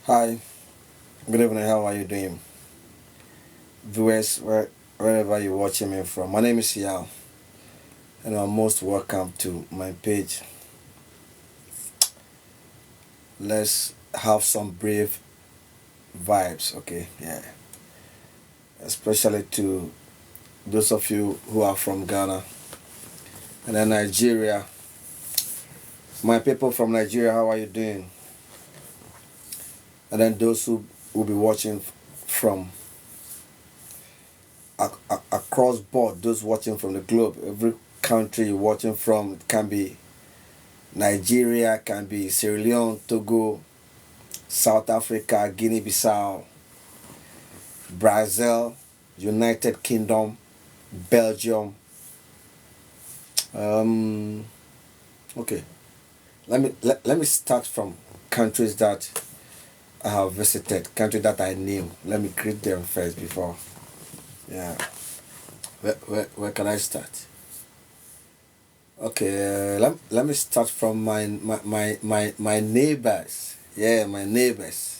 Hi, good evening. How are you doing? Viewers, wherever you're watching me from, my name is Yao, and you're most welcome to my page. Let's have some brave vibes, okay? Yeah. Especially to those of you who are from Ghana and then Nigeria. My people from Nigeria, how are you doing? And then those who will be watching from across board, those watching from the globe, every country you're watching from, it can be Nigeria, can be Sierra Leone, Togo, South Africa, Guinea-Bissau, Brazil, United Kingdom, Belgium. Um, okay, let me start from countries that I have visited, countries that I knew. Let me greet them first before. Yeah, where can I start? Okay, let me start from my neighbors. Yeah, my neighbors.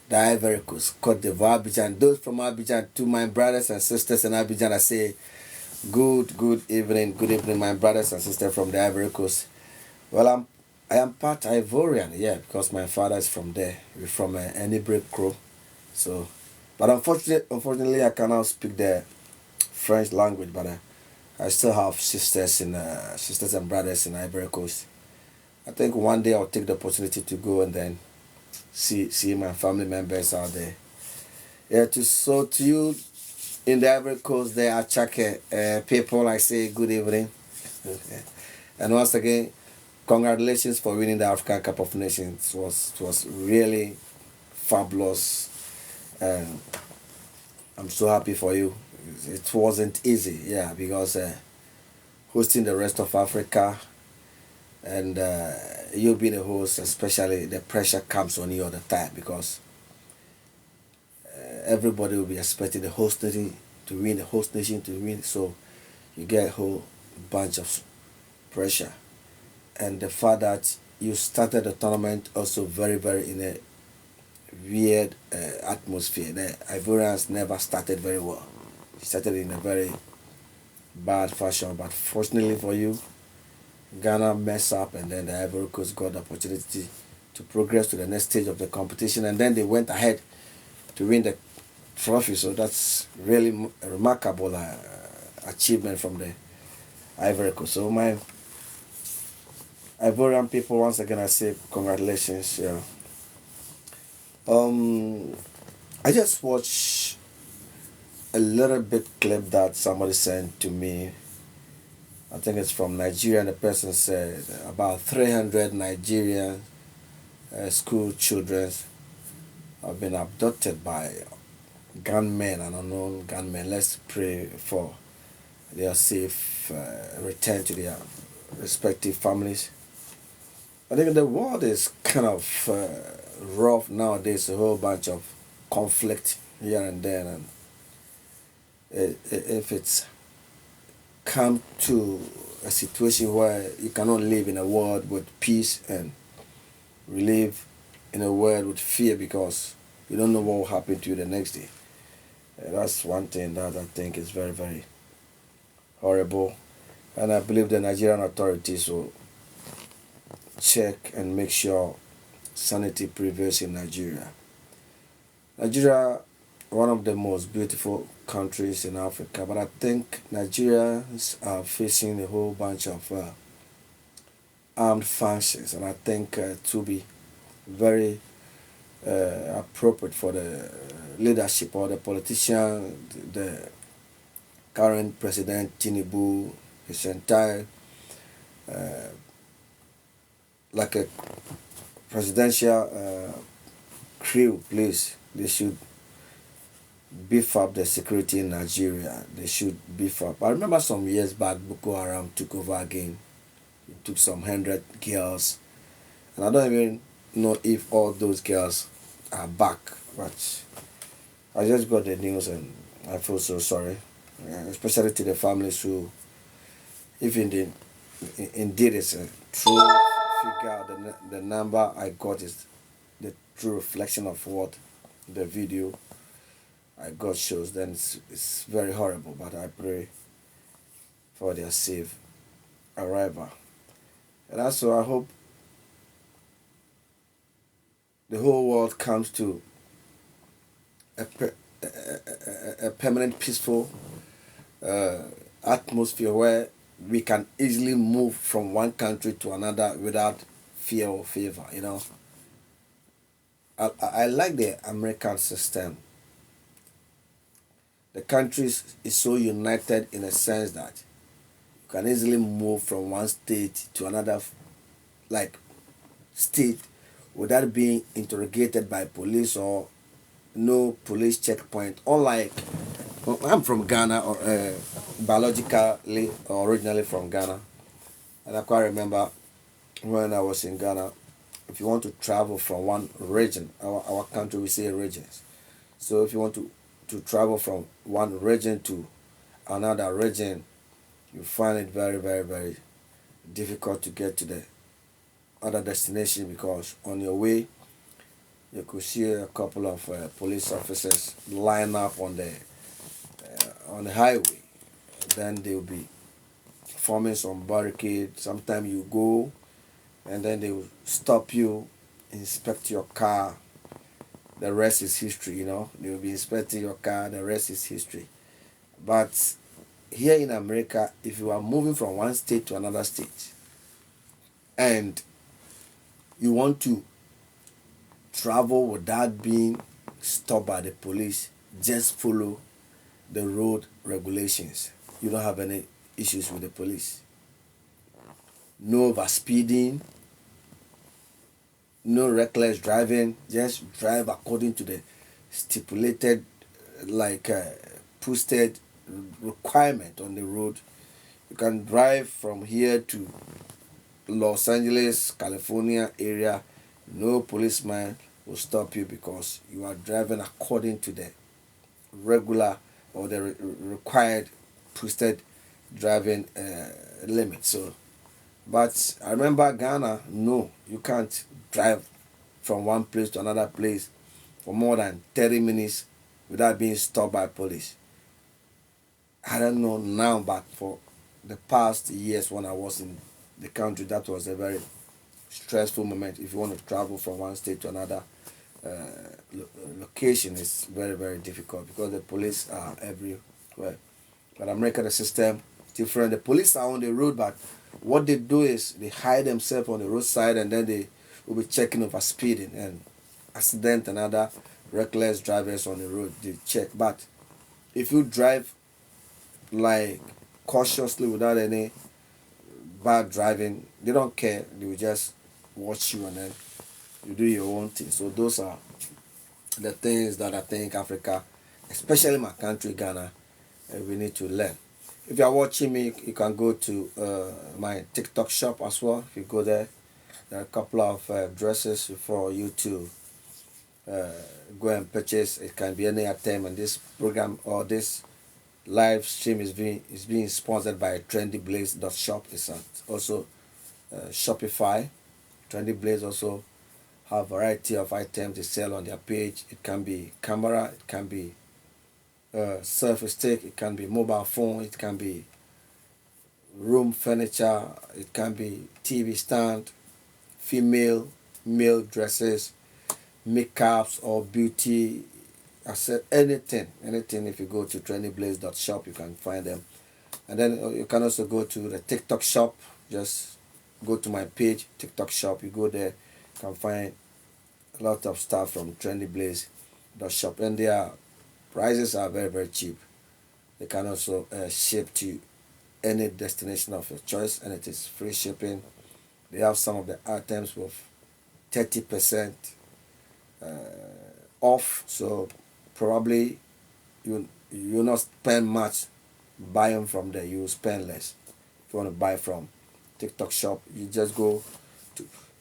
The Ivory Coast, Cote d'Ivoire, Abidjan. Those from Abidjan, to my brothers and sisters in Abidjan, I say good evening, my brothers and sisters from the Ivory Coast. Well, I am part Ivorian, yeah, because my father is from there. We're from Enibre Crow, so. But unfortunately, I cannot speak the French language, but I still have sisters and brothers in Ivory Coast. I think one day I'll take the opportunity to go and then see my family members out there. Yeah, to you in the Ivory Coast, there are Chake people. I say good evening, and once again, congratulations for winning the African Cup of Nations. It was really fabulous, and I'm so happy for you. It wasn't easy, yeah, because hosting the rest of Africa and you being a host, especially the pressure comes on you all the time because everybody will be expecting the host nation to win, the host nation to win. So you get a whole bunch of pressure. And the fact that you started the tournament also very in a weird atmosphere. The Ivorians never started very well. It started in a very bad fashion, but fortunately for you, Ghana messed up, and then the Ivory Coast got the opportunity to progress to the next stage of the competition, and then they went ahead to win the trophy. So that's really a remarkable achievement from the Ivory Coast. So my Ivorian people, once again, I say congratulations. Yeah. Um, I just watched a little bit clip that somebody sent to me. I think it's from Nigeria, and the person said about 300 Nigerian school children have been abducted by gunmen and unknown gunmen. Let's pray for their safe return to their respective families. I think the world is kind of rough nowadays. A whole bunch of conflict here and there, and if it's come to a situation where you cannot live in a world with peace and we live in a world with fear because you don't know what will happen to you the next day. That's one thing that I think is very horrible, and I believe the Nigerian authorities will check and make sure sanity prevails in Nigeria. Nigeria, one of the most beautiful countries in Africa, but I think Nigerians are facing a whole bunch of armed factions, and I think to be very appropriate for the leadership or the politician, the current president Tinubu, his entire uh, like a presidential crew, please. They should beef up the security in Nigeria. They should beef up. I remember some years back, Boko Haram took over again. It took some 100 girls, and I don't even know if all those girls are back. But I just got the news, and I feel so sorry, especially to the families who, if indeed it's a true figure the number I got is the true reflection of what the video I got shows, then it's very horrible. But I pray for their safe arrival. And also, I hope the whole world comes to a, a permanent, peaceful uh, atmosphere where we can easily move from one country to another without fear or favor. I like the American system. The country is so united in a sense that you can easily move from one state to another, like state, without being interrogated by police or no police checkpoint. Unlike, well, I'm from Ghana, or biologically originally from Ghana, and I quite remember when I was in Ghana. If you want to travel from one region, our country we say regions. So if you want to travel from one region to another region, you find it very, very, very difficult to get to the other destination, because on your way you could see a couple of police officers line up on the highway. Then they will be forming some barricade. Sometimes you go and then they will stop you, inspect your car. The rest is history. They will be inspecting your car. The rest is history. But here in America, if you are moving from one state to another state and you want to travel without being stopped by the police, just follow the road regulations. You don't have any issues with the police. No overspeeding, no reckless driving. Just drive according to the stipulated, like posted requirement on the road. You can drive from here to Los Angeles, California area. No policeman will stop you because you are driving according to the regular or the required posted driving limit. So, but I remember Ghana, no, you can't drive from one place to another place for more than 30 minutes without being stopped by police. I don't know now, but for the past years when I was in the country, that was a very stressful moment. If you want to travel from one state to another uh, location, is very, very difficult because the police are everywhere. But America, the system is different. The police are on the road, but what they do is they hide themselves on the roadside, and then they will be checking over speeding and accident and other reckless drivers on the road. They check. But if you drive like cautiously without any bad driving, they don't care. They will just watch you and then you do your own thing. So those are the things that I think Africa, especially my country Ghana, we need to learn. If you are watching me, you can go to my TikTok shop as well. If you go there, there are a couple of dresses for you to go and purchase. It can be any item, and this program or this live stream is being sponsored by TrendyBlaze.shop. It's also Shopify. TrendyBlaze also have a variety of items they sell on their page. It can be camera, it can be surface stick, it can be mobile phone, it can be room furniture, it can be TV stand, female, male dresses, makeups or beauty. I said anything. If you go to TrendyBlaze.shop, you can find them. And then you can also go to the TikTok shop. Just go to my page, TikTok shop. You go there, you can find a lot of stuff from TrendyBlaze.shop. And their prices are very, very cheap. They can also ship to any destination of your choice, and it is free shipping. They have some of the items with 30% off. So probably you not spend much buying from there. You spend less. If you want to buy from TikTok shop, you just go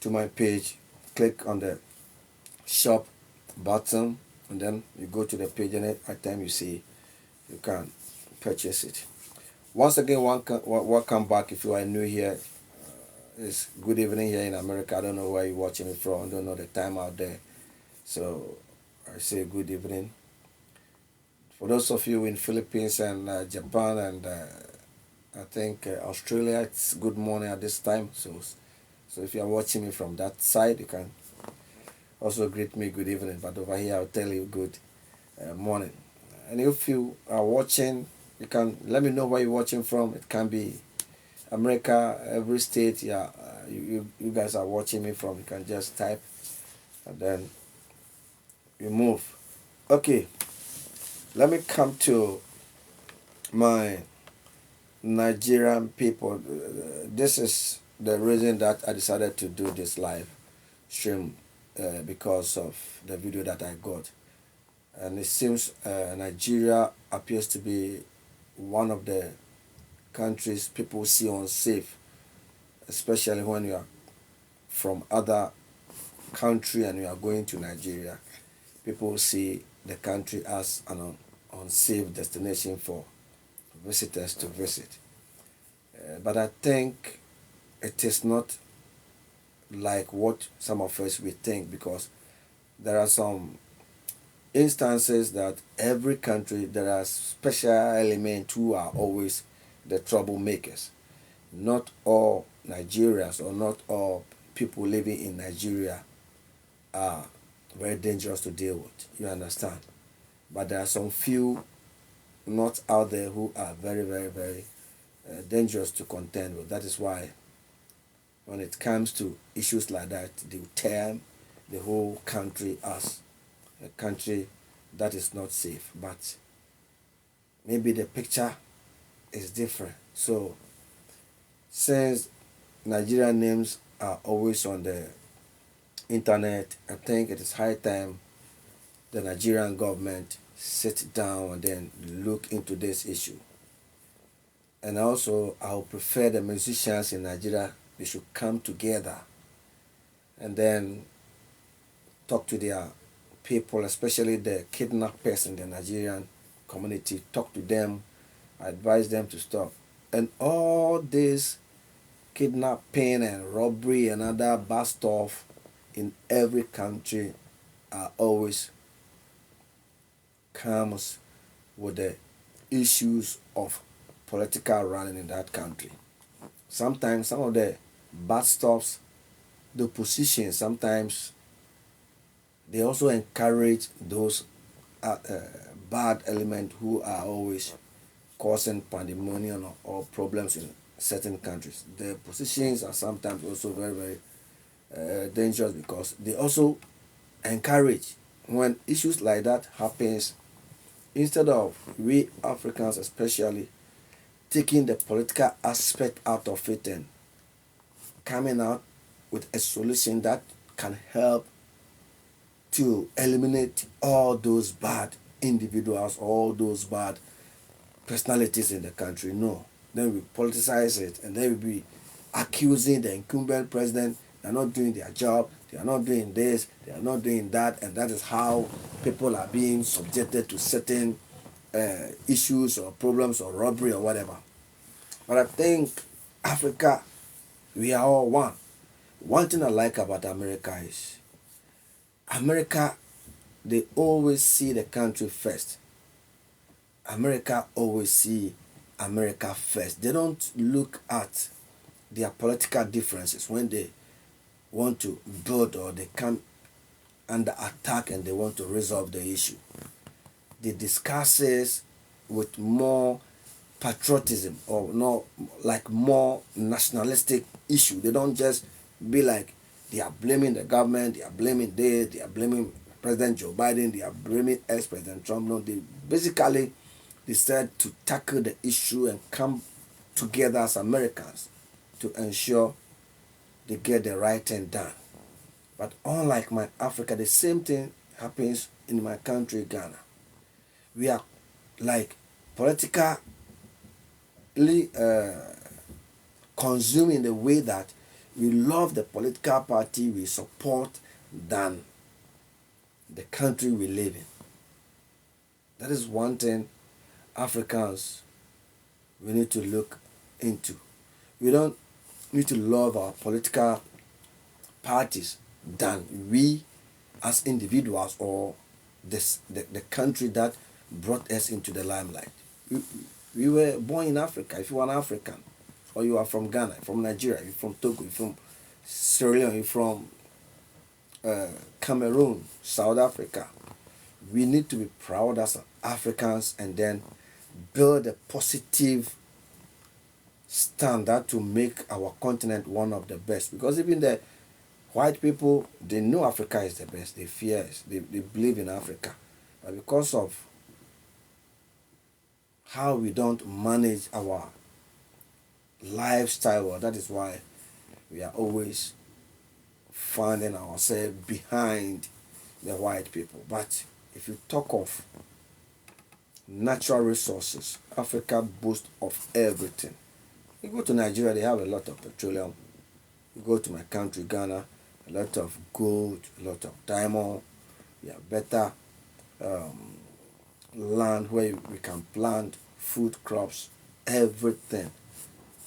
to my page, click on the shop button, and then you go to the page, and every time you see, you can purchase it. Once again, welcome back. If you are new here, It's good evening here in America. I don't know where you're watching it from. I don't know the time out there. So I say good evening. For those of you in Philippines and Japan and I think Australia, it's good morning at this time. So if you are watching me from that side, you can also greet me good evening. But over here, I'll tell you good morning. And if you are watching, you can let me know where you're watching from. It can be America, every state. Yeah, you guys are watching me from. You can just type and then you move. Okay, let me come to my Nigerian people. This is the reason that I decided to do this live stream because of the video that I got. And it seems Nigeria appears to be one of the countries people see unsafe, especially when you are from other country and you are going to Nigeria. People see the country as an unsafe destination for visitors to visit. But I think it is not like what some of us we think, because there are some instances that every country there are special elements who are always the troublemakers. Not all Nigerians or not all people living in Nigeria are very dangerous to deal with. You understand? But there are some few not out there who are very, very, very dangerous to contend with. That is why when it comes to issues like that, they term the whole country as a country that is not safe. But maybe the picture is different. So since Nigerian names are always on the internet, I think it is high time the Nigerian government sit down and then look into this issue. And also, I would prefer the musicians in Nigeria, they should come together and then talk to their people, especially the kidnappers in the Nigerian community, talk to them, advise them to stop. And all this kidnapping and robbery and other bad stuff in every country are always comes with the issues of political running in that country. Sometimes some of the bad stuffs, the positions, sometimes they also encourage those bad elements who are always causing pandemonium or problems in certain countries. The positions are sometimes also very, very dangerous because they also encourage when issues like that happens. Instead of we Africans especially taking the political aspect out of it and coming out with a solution that can help to eliminate all those bad individuals, all those bad personalities in the country. No. Then we politicize it and then we be accusing the incumbent president. They are not doing their job, they are not doing this, they are not doing that, and that is how people are being subjected to certain issues or problems or robbery or whatever. But I think Africa, we are all one. One thing I like about America is America, they always see the country first. America always see America first. They don't look at their political differences when they want to build or they come under attack and they want to resolve the issue. They discuss it with more patriotism or not like more nationalistic issue. They don't just be like they are blaming the government, they are blaming this, they are blaming President Joe Biden, they are blaming ex-President Trump. No, they basically decide to tackle the issue and come together as Americans to ensure they get the right thing done. But unlike my Africa, the same thing happens in my country, Ghana. We are like politically consumed in the way that we love the political party we support than the country we live in. That is one thing Africans we need to look into. We don't need to love our political parties than we as individuals or the country that brought us into the limelight. We, we were born in Africa. If you are an African, or you are from Ghana, from Nigeria, you're from Togo, you're from Sierra Leone, you're from Cameroon, South Africa, we need to be proud as Africans and then build a positive standard to make our continent one of the best. Because even the white people, they know Africa is the best. They fear us. They believe in Africa. But because of how we don't manage our lifestyle, well, that is why we are always finding ourselves behind the white people. But if you talk of natural resources, Africa boasts of everything. You go to Nigeria, they have a lot of petroleum. You go to my country, Ghana, a lot of gold, a lot of diamond. We have better land where we can plant food crops, everything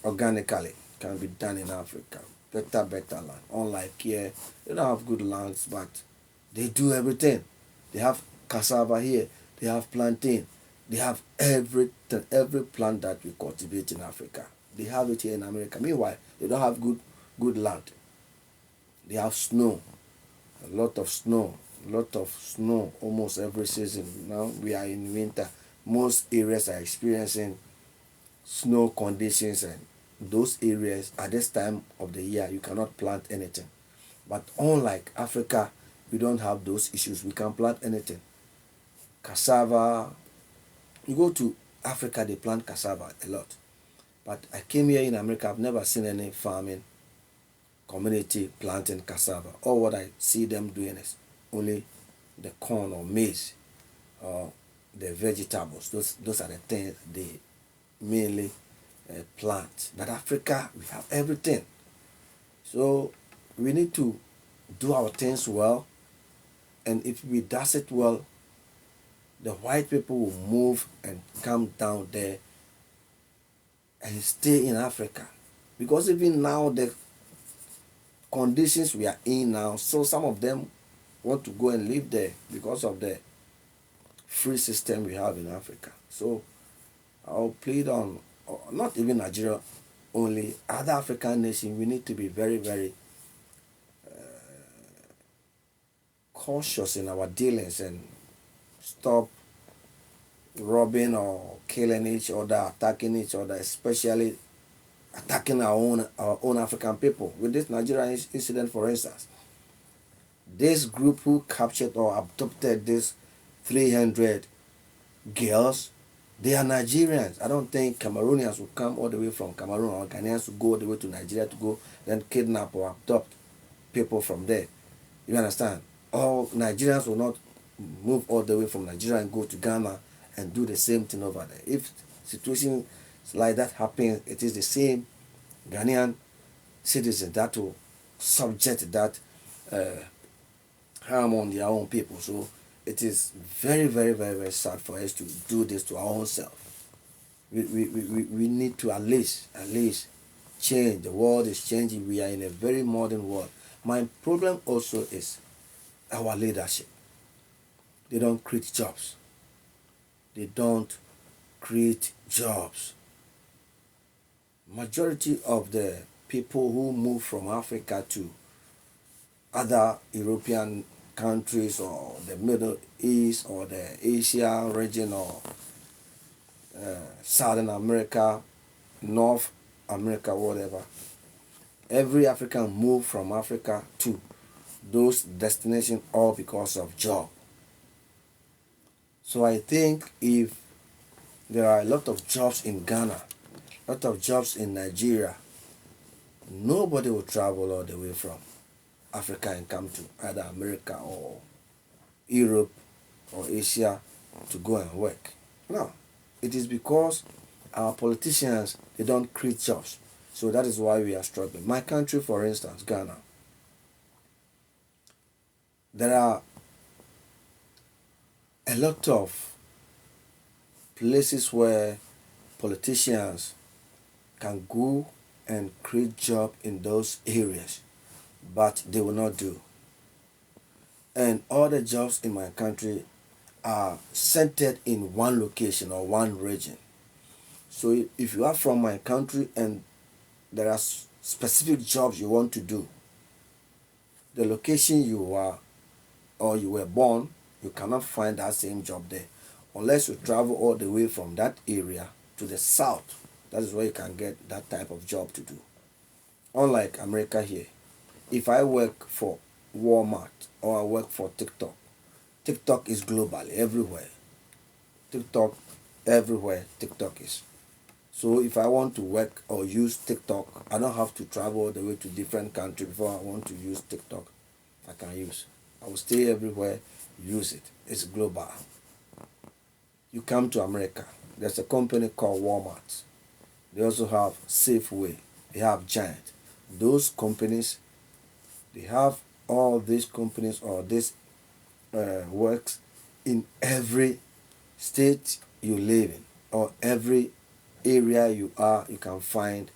organically can be done in Africa. Better land. Unlike here, they don't have good lands, but they do everything. They have cassava here, they have plantain, they have everything, every plant that we cultivate in Africa. They have it here in America. Meanwhile, they don't have good land. They have snow, a lot of snow almost every season. Now we are in winter. Most areas are experiencing snow conditions, and those areas at this time of the year you cannot plant anything. But unlike Africa, we don't have those issues. We can plant anything. Cassava. You go to Africa, they plant cassava a lot. But I came here in America, I've never seen any farming community planting cassava. All what I see them doing is only the corn or maize or the vegetables. Those are the things they mainly plant. But Africa, we have everything. So we need to do our things well. And if we does it well, the white people will move and come down there and stay in Africa. Because even now, the conditions we are in now, so some of them want to go and live there because of the free system we have in Africa. So I'll plead on, not even Nigeria only, other African nations, we need to be very, very cautious in our dealings and stop robbing or killing each other, attacking each other, especially attacking our own African people. With this Nigerian incident, for instance, this group who captured or abducted these 300 girls, they are Nigerians. I don't think Cameroonians will come all the way from Cameroon, or Ghanaians will go all the way to Nigeria to go then kidnap or abduct people from there. You understand? All Nigerians will not move all the way from Nigeria and go to Ghana and do the same thing over there. If situations like that happen, it is the same Ghanaian citizens that will subject that harm on their own people. So it is very, very, very, very sad for us to do this to our own self. We need to at least change. The world is changing. We are in a very modern world. My problem also is our leadership. They don't create jobs. They don't create jobs. Majority of the people who move from Africa to other European countries or the Middle East or the Asia region or Southern America, North America, whatever. Every African move from Africa to those destinations all because of job. So I think if there are a lot of jobs in Ghana, a lot of jobs in Nigeria, nobody will travel all the way from Africa and come to either America or Europe or Asia to go and work. No, it is because our politicians, they don't create jobs. So that is why we are struggling. My country, for instance, Ghana, there are a lot of places where politicians can go and create job in those areas, but they will not do. And all the jobs in my country are centered in one location or one region. So if you are from my country and there are specific jobs you want to do, the location you are or you were born, you cannot find that same job there unless you travel all the way from that area to the south. That is where you can get that type of job to do. Unlike America here, if I work for Walmart or I work for TikTok, TikTok is global everywhere. TikTok everywhere TikTok is. So if I want to work or use TikTok, I don't have to travel all the way to different country before I want to use TikTok. I can use. I will stay everywhere, use it. It's global. You come to America, there's a company called Walmart. They also have Safeway. They have Giant. Those companies, they have all these companies or this works in every state you live in or every area you are, you can find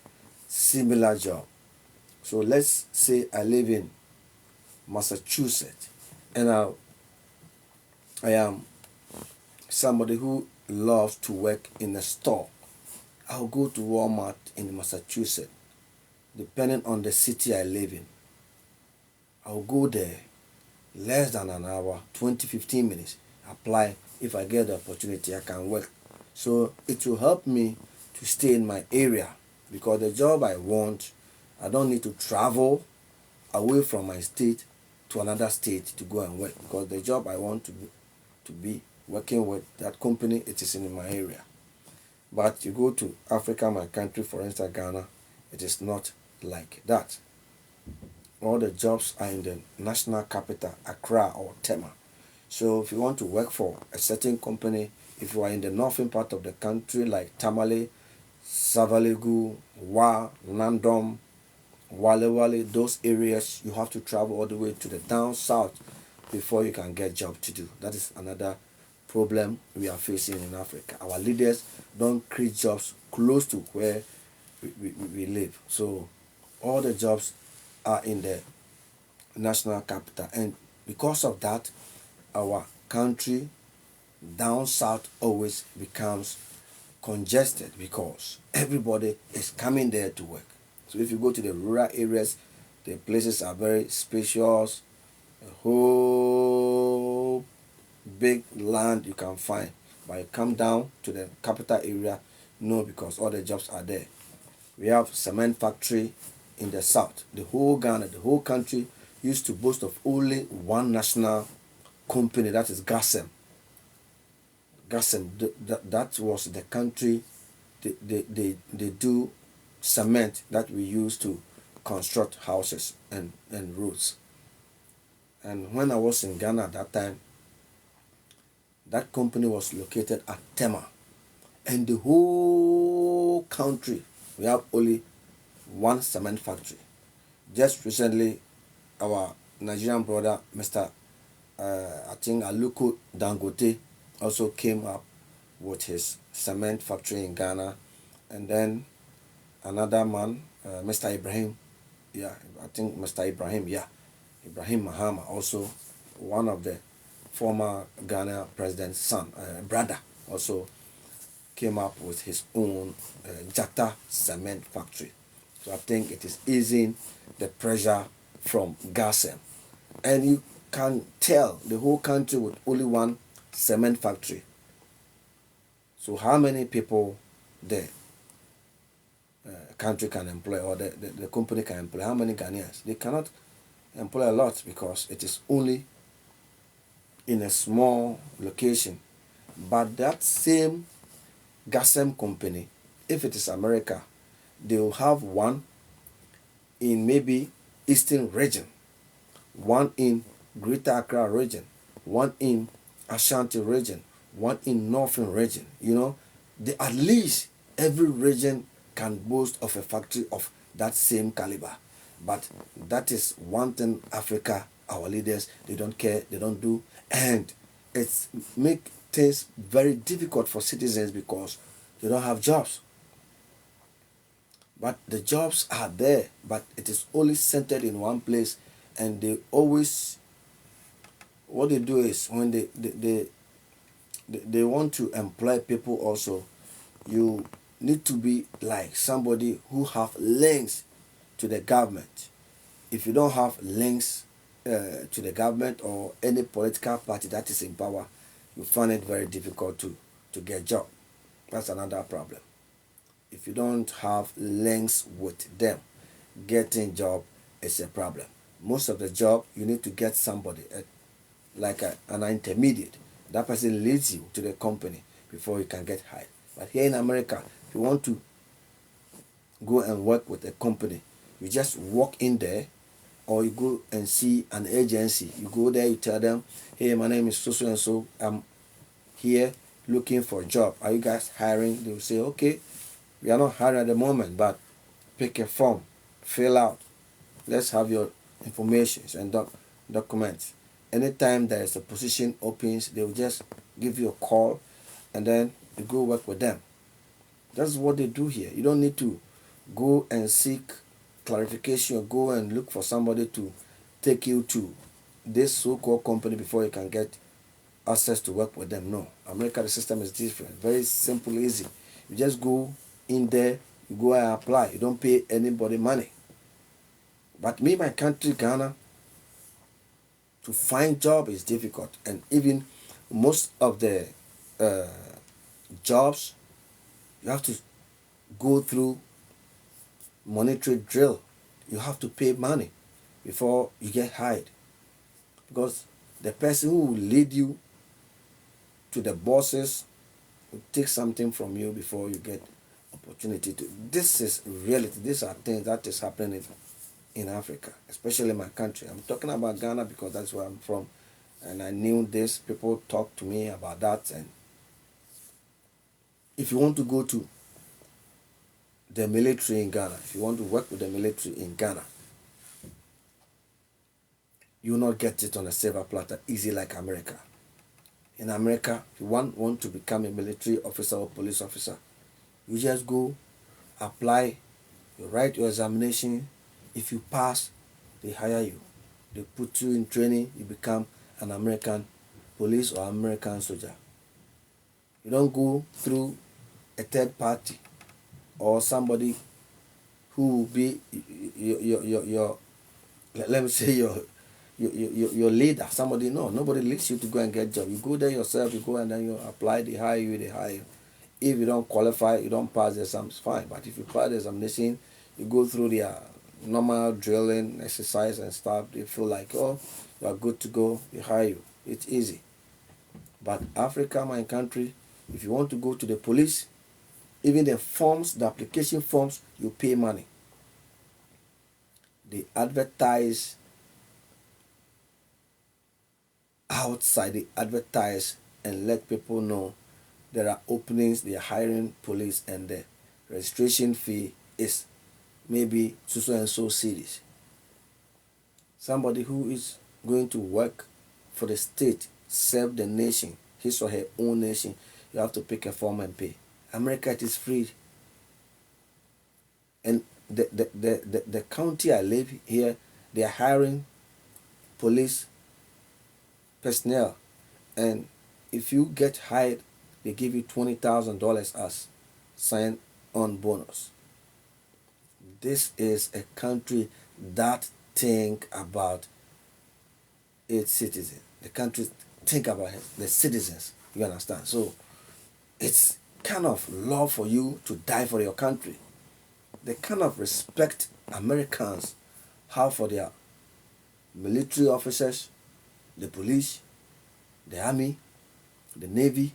similar job. So let's say I live in Massachusetts and I am somebody who loves to work in a store. I'll go to Walmart in Massachusetts, depending on the city I live in. I'll go there less than an hour, 20-15 minutes, apply. If I get the opportunity, I can work. So it will help me to stay in my area because the job I want, I don't need to travel away from my state to another state to go and work because the job I want to be working with, that company, it is in my area. But you go to Africa, my country, for instance, Ghana, it is not like that. All the jobs are in the national capital, Accra or Tema. So if you want to work for a certain company, if you are in the northern part of the country like Tamale, Savalegu, Wa, Nandom, Wale Wale, those areas, you have to travel all the way to the down south before you can get job to do. That is another problem we are facing in Africa. Our leaders don't create jobs close to where we live. So all the jobs are in the national capital. And because of that, our country down south always becomes congested because everybody is coming there to work. So if you go to the rural areas, the places are very spacious, a whole big land you can find. But you come down to the capital area, no, because all the jobs are there. We have cement factory in the south. The whole Ghana, the whole country used to boast of only one national company, that is Gasem. Gasem, that was the country, they do cement that we use to construct houses and roads. And when I was in Ghana at that time, that company was located at Tema. And the whole country, we have only one cement factory. Just recently, our Nigerian brother, Mr. I think Aluko Dangote, also came up with his cement factory in Ghana. And then another man, Mr. Ibrahim, I think Mr. Ibrahim, Ibrahim Mahama, also one of the former Ghana president's son, brother, also came up with his own Jata cement factory. So I think it is easing the pressure from Gasem. And you can tell the whole country with only one cement factory. So how many people the country can employ or the company can employ? How many Ghanaians? They cannot employ a lot because it is only in a small location. But that same Gasem company, if it is America, they will have one in maybe Eastern region, one in Greater Accra region, one in Ashanti region, one in Northern region. At least every region can boast of a factory of that same caliber. But that is one thing Africa, our leaders, they don't care, they don't do. And it's make things very difficult for citizens because they don't have jobs. But the jobs are there, but it is only centered in one place, and they always, what they do is when they want to employ people also, you need to be like somebody who have links to the government. If you don't have links to the government or any political party that is in power, you find it very difficult to get job. That's another problem. If you don't have links with them, getting job is a problem. Most of the job you need to get somebody an intermediate. That person leads you to the company before you can get hired. But here in America, if you want to go and work with a company, you just walk in there, or you go and see an agency. You go there, you tell them, hey, my name is so and so. I'm here looking for a job. Are you guys hiring? They will say, okay, we are not hiring at the moment, but pick a form, fill out. Let's have your information and documents. Anytime there is a position opens, they will just give you a call, and then you go work with them. That's what they do here. You don't need to go and seek clarification or go and look for somebody to take you to this so-called company before you can get access to work with them. No. America, the system is different. Very simple, easy. You just go in there, you go and apply. You don't pay anybody money. But me, my country, Ghana, to find job is difficult. And even most of the jobs, you have to go through monetary drill. You have to pay money before you get hired, because the person who will lead you to the bosses will take something from you before you get opportunity to. This is reality. These are things that is happening in Africa, especially in my country. I'm talking about Ghana because that's where I'm from, and I knew this. People talk to me about that. And if you want to go to the military in Ghana, if you want to work with the military in Ghana, you will not get it on a silver platter easy like America. In America, if you want to become a military officer or police officer, you just go, apply, you write your examination. If you pass, they hire you. They put you in training, you become an American police or American soldier. You don't go through a third party or somebody who will be your let me say your leader. Somebody, no, nobody leads you to go and get job. You go there yourself, you go and then you apply, they hire you. If you don't qualify, you don't pass the exam, it's fine. But if you pass the examination, you go through their normal drilling exercise and stuff, they feel like, oh, you are good to go, they hire you. It's easy. But Africa, my country, if you want to go to the police, even the forms, the application forms, you pay money. They advertise outside, they advertise and let people know there are openings, they are hiring police, and the registration fee is maybe so and so cities. Somebody who is going to work for the state, serve the nation, his or her own nation, you have to pick a form and pay. America, it is free. And the county I live here, they are hiring police personnel, and if you get hired, they give you $20,000 as sign-on bonus. This is a country that think about its citizens. The country think about the citizens. You understand? So it's kind of love for you to die for your country. The kind of respect Americans have for their military officers, the police, the army, the navy,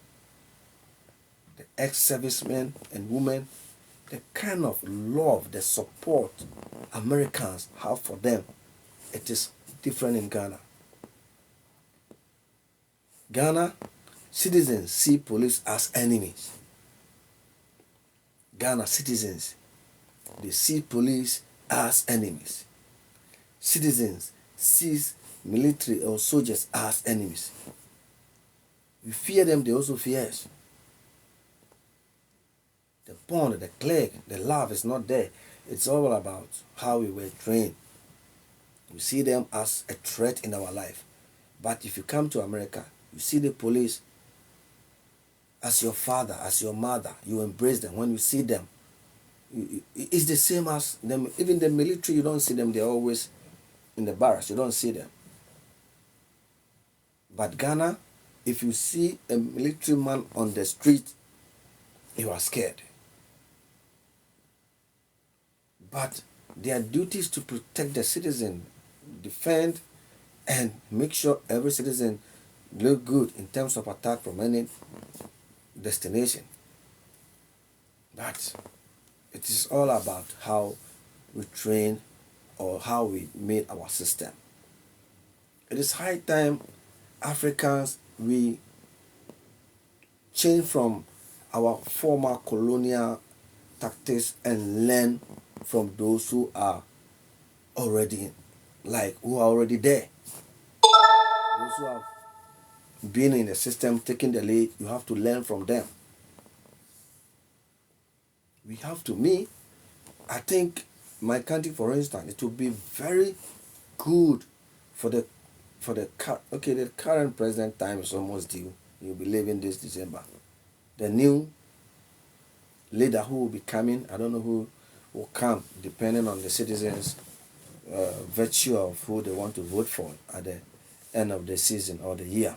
the ex-servicemen and women, the kind of love, the support Americans have for them, it is different in Ghana. Ghana citizens see police as enemies. Ghana citizens, they see police as enemies. Citizens see military or soldiers as enemies. We fear them, they also fear us. The bond, the clique, the love is not there. It's all about how we were trained. We see them as a threat in our life. But if you come to America, you see the police as your father, as your mother. You embrace them. When you see them, it's the same as them. Even the military, you don't see them. They're always in the barracks. You don't see them. But Ghana, if you see a military man on the street, you are scared. But their duty is to protect the citizen, defend, and make sure every citizen look good in terms of attack from any destination. But it is all about how we train or how we made our system. It is high time Africans we change from our former colonial tactics and learn from those who are already who are already there. Those who have been in the system, taking the lead, you have to learn from them. We have to, I think my country, for instance, it would be very good for the the current president time is almost due. He'll be leaving this December. The new leader who will be coming, I don't know who will come, depending on the citizens' virtue of who they want to vote for at the end of the season or the year.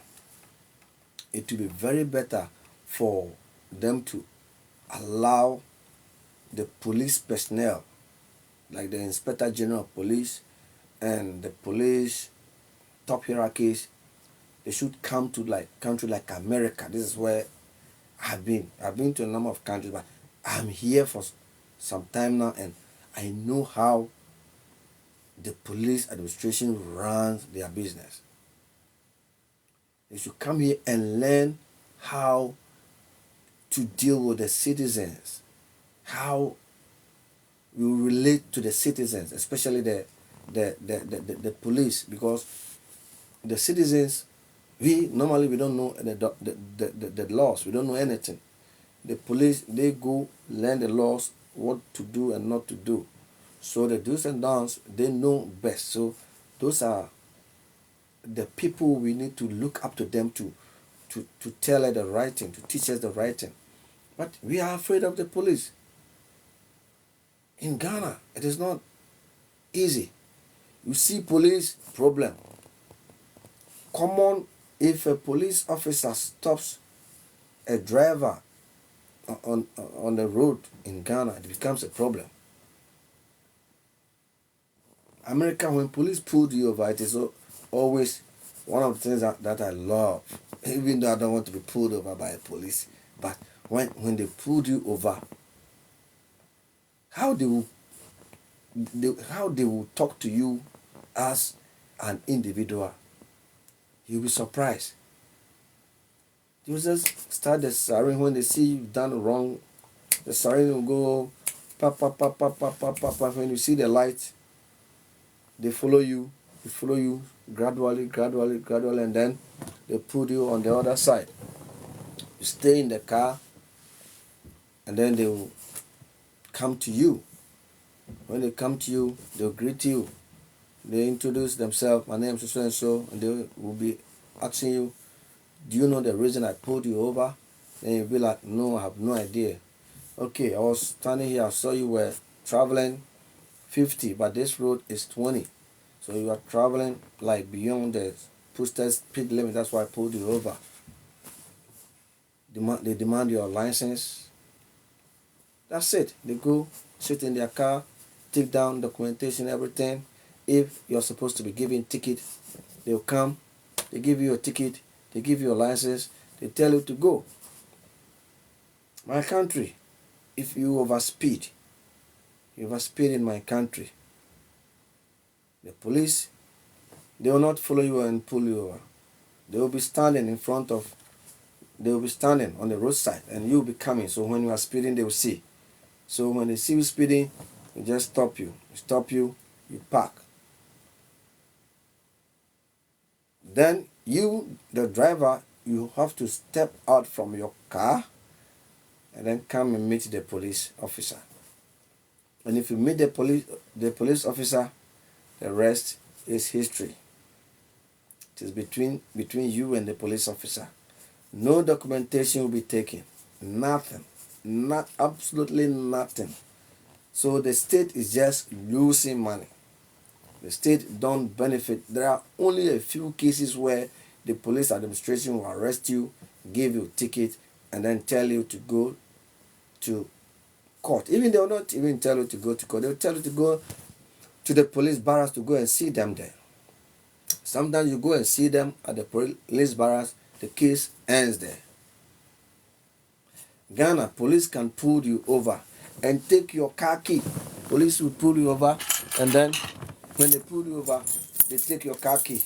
It will be very better for them to allow the police personnel, like the Inspector General of Police and the police top hierarchies, they should come to country like America. This is where I've been. I've been to a number of countries, but I'm here for some time now, and I know how the police administration runs their business. They should come here and learn how to deal with the citizens, how you relate to the citizens, especially the police, because the citizens, we don't know the laws. We don't know anything. The police, they go learn the laws, what to do and not to do. So the do's and don'ts, they know best. So those are the people we need to look up to them to tell us the right thing, to teach us the right thing. But we are afraid of the police. In Ghana, it is not easy. You see police problem. Common, if a police officer stops a driver on the road in Ghana, it becomes a problem. America, when police pulled you over, it is always one of the things that I love, even though I don't want to be pulled over by a police. But when they pulled you over, how they will talk to you as an individual, you'll be surprised. You just start the siren when they see you've done wrong. The siren will go pop, pop, pop, pop, pop, pop, pop, pop. When you see the light, they follow you. They follow you gradually, and then they put you on the other side. You stay in the car, and then they will come to you. When they come to you, they'll greet you. They introduce themselves. My name is so and so, and they will be asking you, do you know the reason I pulled you over? Then you'll be like, no, I have no idea. Okay, I was standing here, I saw you were traveling 50, but this road is 20. So you are traveling beyond the posted speed limit. That's why I pulled you over. They demand your license. That's it. They go sit in their car, take down documentation, everything. If you're supposed to be given ticket, they'll come, they give you a ticket, they give you a license, they tell you to go. My country, if you overspeed in my country, the police, they will not follow you and pull you over. They will be standing on the roadside, and you'll be coming. So when you are speeding, they will see. So when they see you speeding, they just stop you. You park. Then you, the driver, you have to step out from your car and then come and meet the police officer. And if you meet the police officer, the rest is history. It is between you and the police officer. No documentation will be taken. Nothing. Not absolutely nothing. So the state is just losing money. The state don't benefit. There are only a few cases where the police administration will arrest you, give you a ticket, and then tell you to go to court. Even they will not even tell you to go to court. They will tell you to go to the police barracks to go and see them there. Sometimes you go and see them at the police barracks, the case ends there. Ghana, police can pull you over and take your car key. Police will pull you over, and then when they pull you over, they take your car key,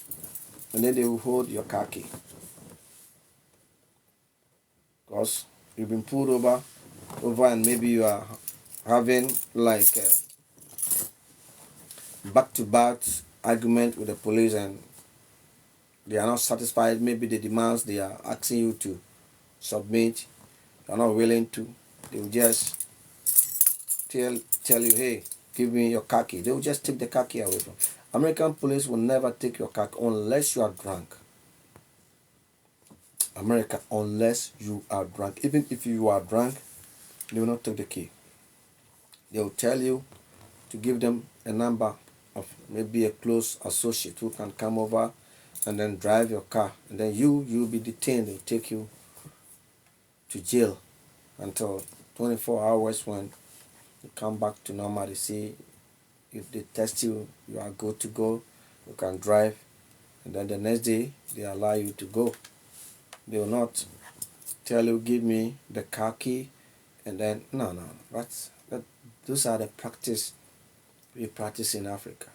and then they will hold your car key. Because you've been pulled over, and maybe you are having like back-to-back argument with the police, and they are not satisfied. Maybe the demands they are asking you to submit, you are not willing to. They will just tell you, hey, give me your car key. They will just take the car key away from you. American police will never take your car key unless you are drunk. America, unless you are drunk. Even if you are drunk, they will not take the key. They will tell you to give them a number of maybe a close associate who can come over and then drive your car. And then you'll be detained. They'll take you to jail until 24 hours. When you come back to normal, they see if they test you, you are good to go. You can drive. And then the next day, they allow you to go. They will not tell you, give me the car key, and then no. Those are the practice we practice in Africa.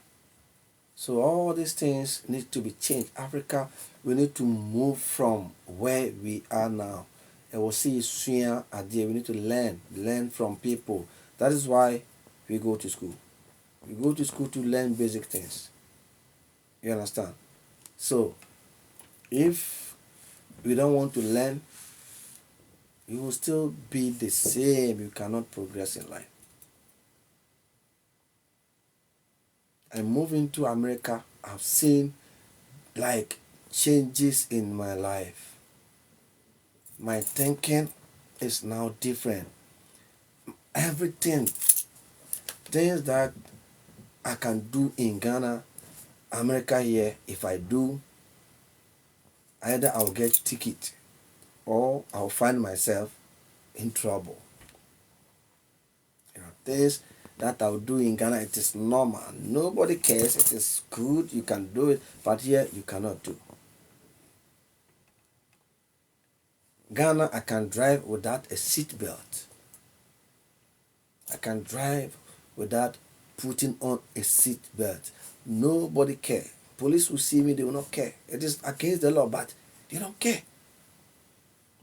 So all these things need to be changed. Africa, we need to move from where we are now. And we'll see sooner idea. We need to learn from people. That is why we go to school. We go to school to learn basic things. You understand? So if we don't want to learn, you will still be the same. You cannot progress in life. And moving to America, I've seen like changes in my life. My thinking is now different. Everything, things that I can do in Ghana, America here, if I do, either I'll get ticket or I'll find myself in trouble. There are things that I'll do in Ghana, it is normal. Nobody cares. It is good. You can do it. But here, you cannot do. Ghana, I can drive without a seat belt. I can drive without putting on a seat belt. Nobody care. Police will see me, they will not care. It is against the law, but they don't care.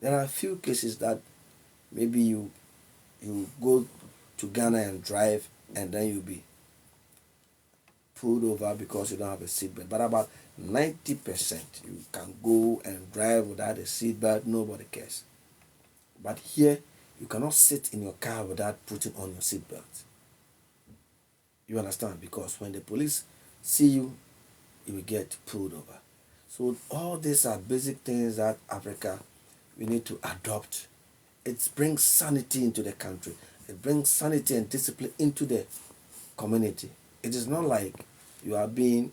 There are a few cases that maybe you go to Ghana and drive, and then you'll be pulled over because you don't have a seatbelt. But about 90%, you can go and drive without a seatbelt. Nobody cares. But here, you cannot sit in your car without putting on your seatbelt. You understand? Because when the police see you, you will get pulled over. So all these are basic things that Africa, we need to adopt. It brings sanity into the country. It brings sanity and discipline into the community. It is not like you are being,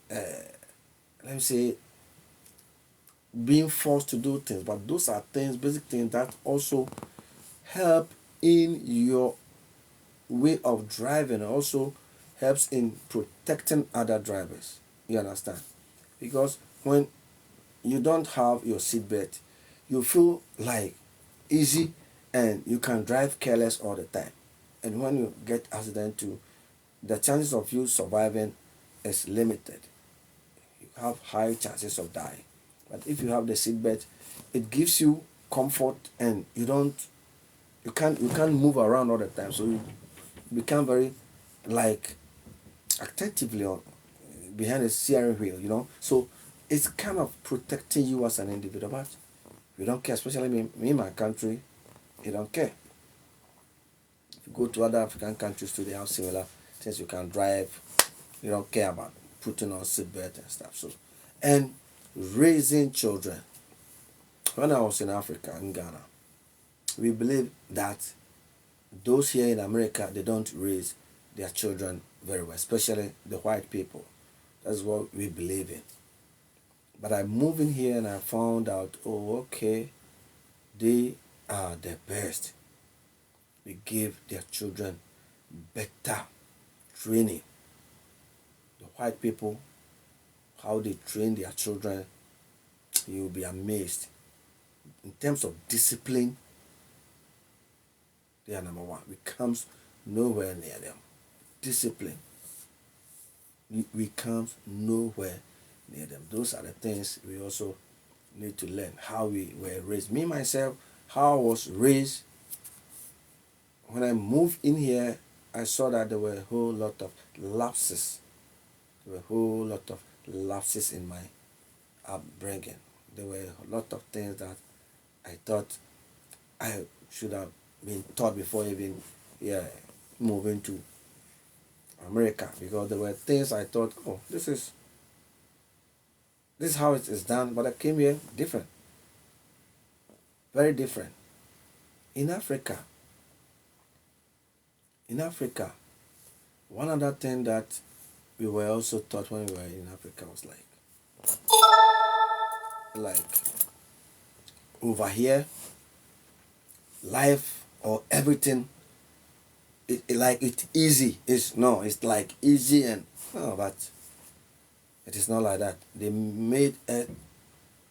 let me say, being forced to do things. But those are things, basic things that also help in your way of driving. Also helps in protecting other drivers. You understand? Because when you don't have your seatbelt, you feel like easy and you can drive careless all the time. And when you get accident too, the chances of you surviving is limited. You have high chances of dying. But if you have the seatbelt, it gives you comfort, and you can't move around all the time. So you become very like attentively on behind the steering wheel. So it's kind of protecting you as an individual. But you don't care, especially me in my country, you don't care. If Go to other African countries too, they have similar things. You can drive, you don't care about putting on seatbelt and stuff. So, and raising children. When I was in Africa, in Ghana, we believe that those here in America, they don't raise their children very well, especially the white people. That's what we believe in. But I moved in here and I found out, oh, okay, they are the best. They give their children better training. The white people, how they train their children, you'll be amazed. In terms of discipline, they are number one. We comes nowhere near them. Discipline, we comes nowhere near them. Those are the things we also need to learn. How we were raised. Me myself, how I was raised. When I moved in here, I saw that there were a whole lot of lapses. There were a whole lot of lapses in my upbringing. There were a lot of things that I thought I should have been taught before even moving to America, because there were things I thought, oh, this is how it is done, but I came here different, very different. In Africa, one other thing that we were also taught when we were in Africa was like over here, life or everything, it's easy. It's like easy and no, but it is not like that. They made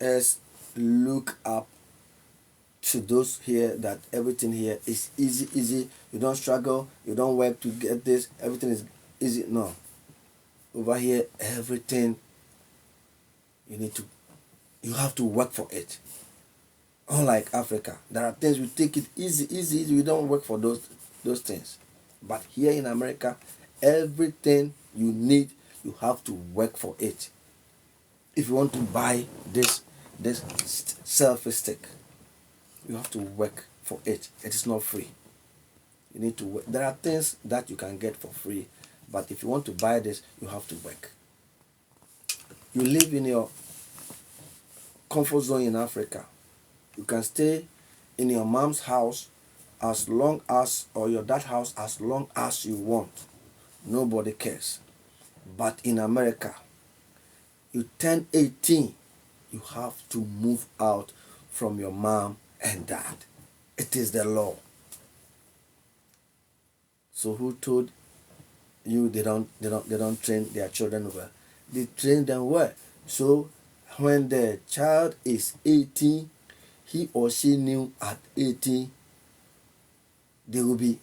us look up to those here that everything here is easy. You don't struggle, you don't work to get this, everything is easy. No. Over here, everything you have to work for it. Unlike Africa, there are things we take it easy. We don't work for those things. But here in America, everything you need, you have to work for it. If you want to buy this selfie stick, you have to work for it. It is not free. You need to work. There are things that you can get for free, but if you want to buy this, you have to work. You live in your comfort zone in Africa. You can stay in your mom's house as long as, or your dad's house as long as you want. Nobody cares. But in America, you turn 18, you have to move out from your mom and dad. It is the law. So who told you they don't train their children well? They train them well. So when the child is 18, he or she knew at 18 they will be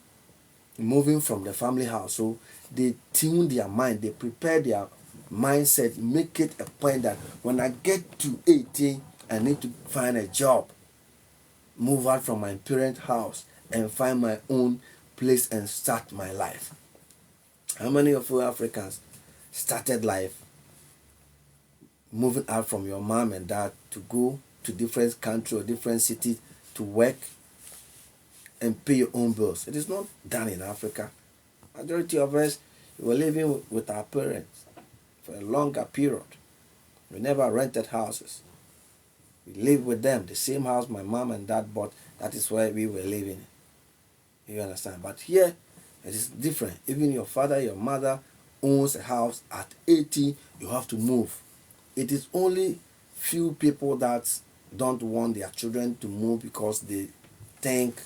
moving from the family house. So they tune their mind, they prepare their mindset, make it a point that when I get to 18, I need to find a job, move out from my parents' house and find my own place and start my life. How many of you Africans started life moving out from your mom and dad to go to different countries or different cities to work and pay your own bills? It is not done in Africa. Majority of us were living with our parents for a longer period. We never rented houses. We lived with them. The same house my mom and dad bought, that is where we were living. You understand? But here, it is different. Even your father, your mother owns a house. At 80, you have to move. It is only few people that don't want their children to move because they think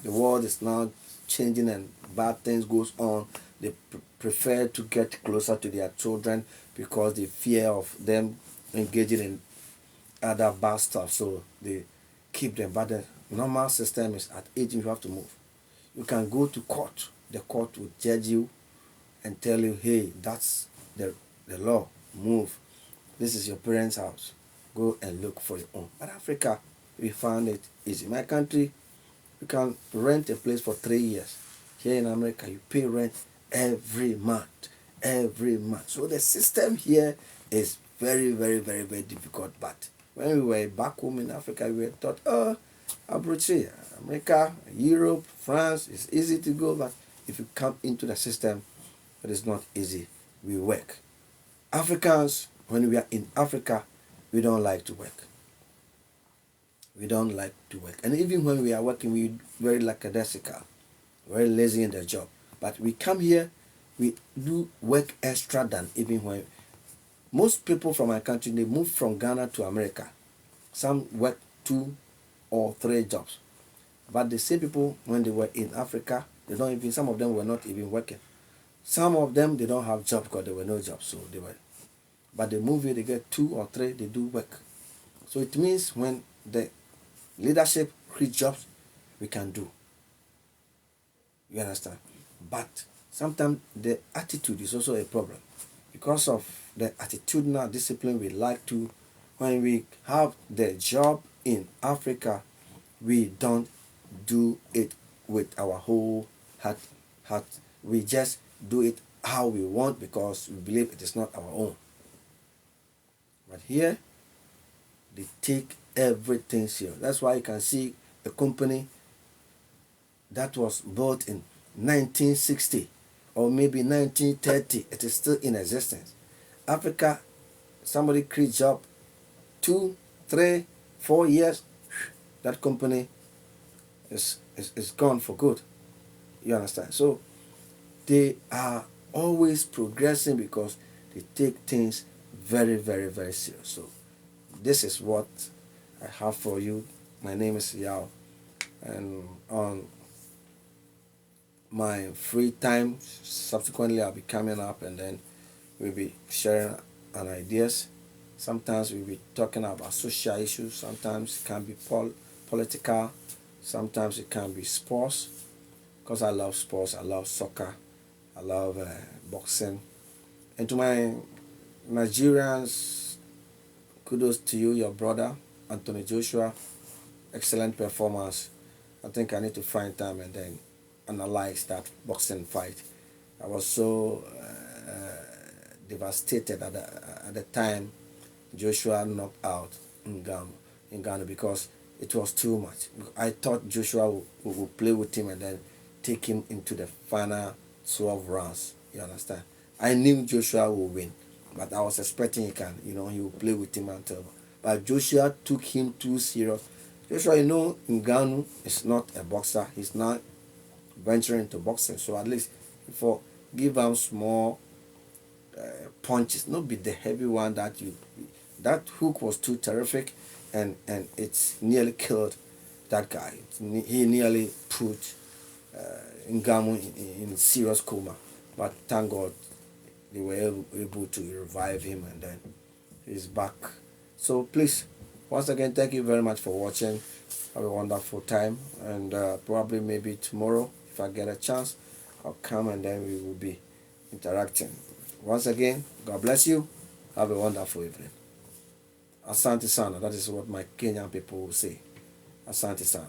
the world is now changing and bad things goes on. They prefer to get closer to their children because they fear of them engaging in other bad stuff. So they keep them. But the normal system is at 18 you have to move. You can go to court. The court will judge you and tell you, hey, that's the law. Move. This is your parents' house. Go and look for your own. But Africa, we found it easy. My country, you can rent a place for 3 years. Here in America, you pay rent every month. Every month. So the system here is very, very, very, very difficult. But when we were back home in Africa, we were taught, oh, abroad, America, Europe, France, it's easy to go, but if you come into the system, it is not easy. We work. Africans, when we are in Africa, we don't like to work. We don't like to work. And even when we are working, we very lackadaisical, very lazy in the job. But we come here, we do work extra than even when most people from my country, they move from Ghana to America. Some work 2 or 3 jobs. But the same people, when they were in Africa, they don't even, some of them were not even working. Some of them, they don't have job because there were no jobs. So they were, but they move here, they get 2 or 3, they do work. So it means when the leadership create jobs, we can do. You understand? But sometimes the attitude is also a problem. Because of the attitudinal discipline we like to, when we have the job in Africa, we don't do it with our whole heart. We just do it how we want because we believe it is not our own. But here, they take everything serious. That's why you can see a company that was built in 1960 or maybe 1930, it is still in existence. Africa, somebody creates job, 2, 3, 4 years, that company is gone for good. You understand? So they are always progressing because they take things very, very, very serious. So this is what I have for you. My name is Yao, and on my free time, subsequently I'll be coming up and then we'll be sharing an ideas. Sometimes we'll be talking about social issues. Sometimes it can be political. Sometimes it can be sports. Because I love sports, I love soccer, I love boxing. And to my Nigerians, kudos to you, your brother, Anthony Joshua. Excellent performance. I think I need to find time and then analyze that boxing fight. I was so devastated at the time Joshua knocked out Ngannou because it was too much. I thought Joshua would play with him and then take him into the final 12 rounds. You understand? I knew Joshua would win, but I was expecting he would play with him until. But Joshua took him too serious. Joshua, Ngannou is not a boxer. He's not venturing into boxing. So at least for give him small punches, not be the heavy one that hook was too terrific, and it's nearly killed that guy. He nearly put Ngannou in serious coma, but thank God they were able to revive him and then he's back. So please, once again, thank you very much for watching. Have a wonderful time, and probably maybe tomorrow if I get a chance, I'll come and then we will be interacting. Once again, God bless you. Have a wonderful evening. Asante sana. That is what my Kenyan people will say. Asante sana.